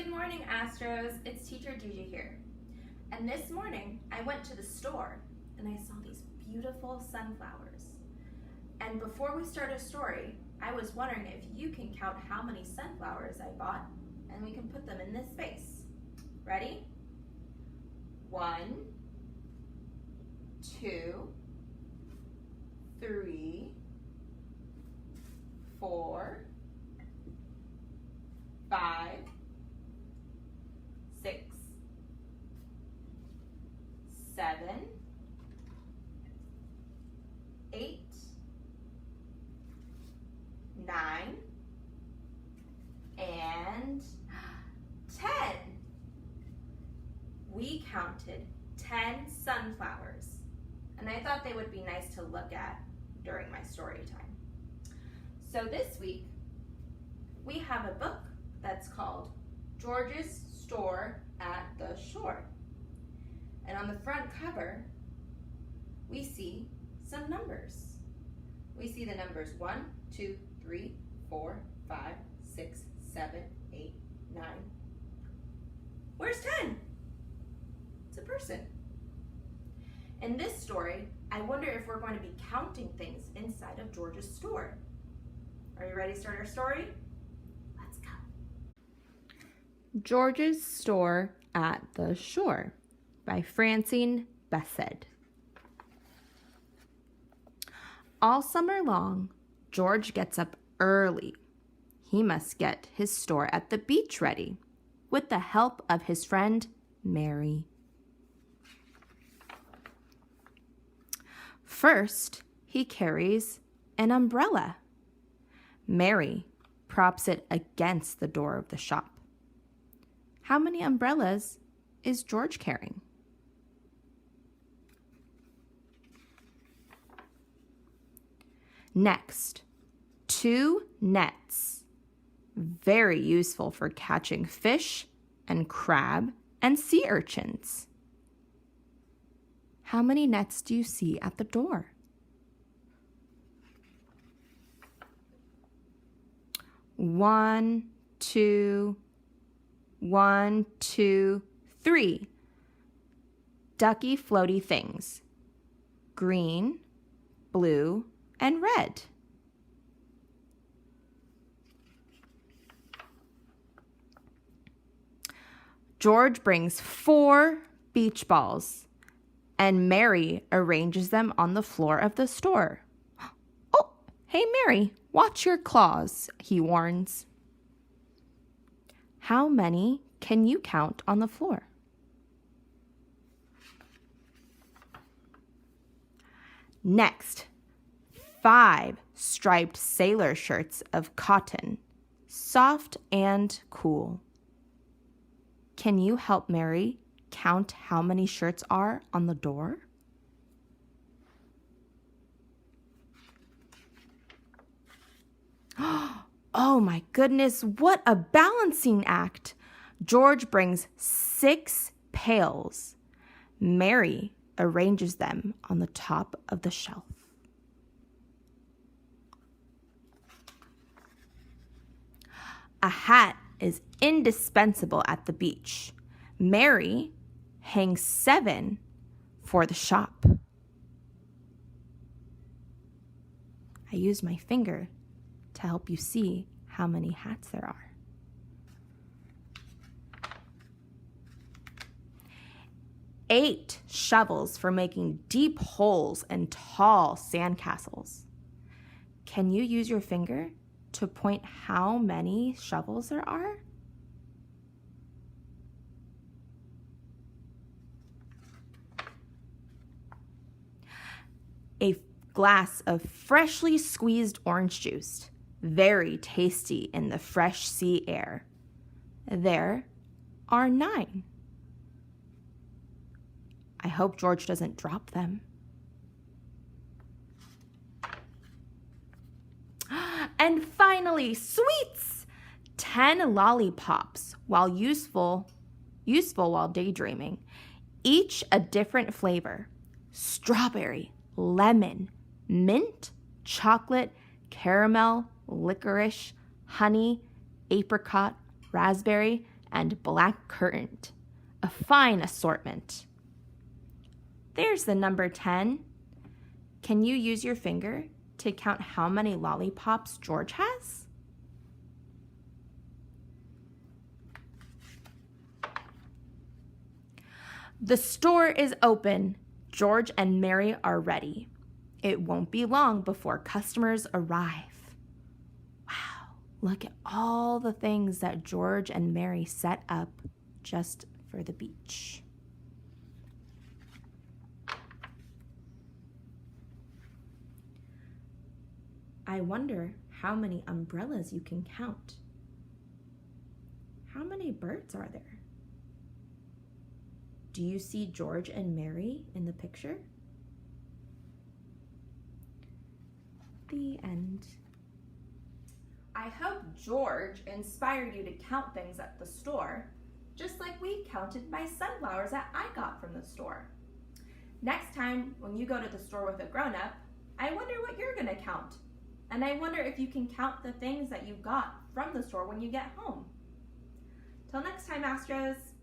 Good morning, Astros. It's Teacher Gigi here. And this morning, I went to the store and I saw these beautiful sunflowers. And before we start our story, I was wondering if you can count how many sunflowers I bought and we can put them in this vase. Ready? 1, 2, 3, 4, 5, 6, 7, 8, 9, and 10. We counted 10 sunflowers, and I thought they would be nice to look at during my story time. So this week, we have a book that's called George's Store at the Shore. And on the front cover, we see some numbers. We see the numbers 1, 2, 3, 4, 5, 6, 7, 8, 9. Where's 10? It's a person. In this story, I wonder if we're going to be counting things inside of George's store. Are you ready to start our story? Let's go. George's Store at the Shore by Francine Bassede. All summer long, George gets up early. He must get his store at the beach ready with the help of his friend Mary. First, he carries an umbrella. Mary props it against the door of the shop. How many umbrellas is George carrying? Next, 2 nets, very useful for catching fish and crab and sea urchins. How many nets do you see at the door? One, two, 3. Ducky floaty things. Green, blue, and red. George brings 4 beach balls, and Mary arranges them on the floor of the store. Oh, hey Mary, watch your claws, he warns. How many can you count on the floor? Next, 5 striped sailor shirts of cotton, soft and cool. Can you help Mary count how many shirts are on the door? Oh my goodness, what a balancing act! George brings 6 pails. Mary arranges them on the top of the shelf. A hat is indispensable at the beach. Mary hangs 7 for the shop. I use my finger to help you see how many hats there are. 8 shovels for making deep holes and tall sandcastles. Can you use your finger to point how many shovels there are? A glass of freshly squeezed orange juice, very tasty in the fresh sea air. There are 9. I hope George doesn't drop them. And finally, sweets! 10 lollipops, while useful while daydreaming. Each a different flavor. Strawberry, lemon, mint, chocolate, caramel, licorice, honey, apricot, raspberry, and black curtain. A fine assortment. There's the number 10. Can you use your finger to count how many lollipops George has? The store is open. George and Mary are ready. It won't be long before customers arrive. Wow, look at all the things that George and Mary set up just for the beach. I wonder how many umbrellas you can count. How many birds are there? Do you see George and Mary in the picture? The end. I hope George inspired you to count things at the store, just like we counted my sunflowers that I got from the store. Next time when you go to the store with a grown-up, I wonder what you're gonna count. And I wonder if you can count the things that you got from the store when you get home. Till next time, Astros.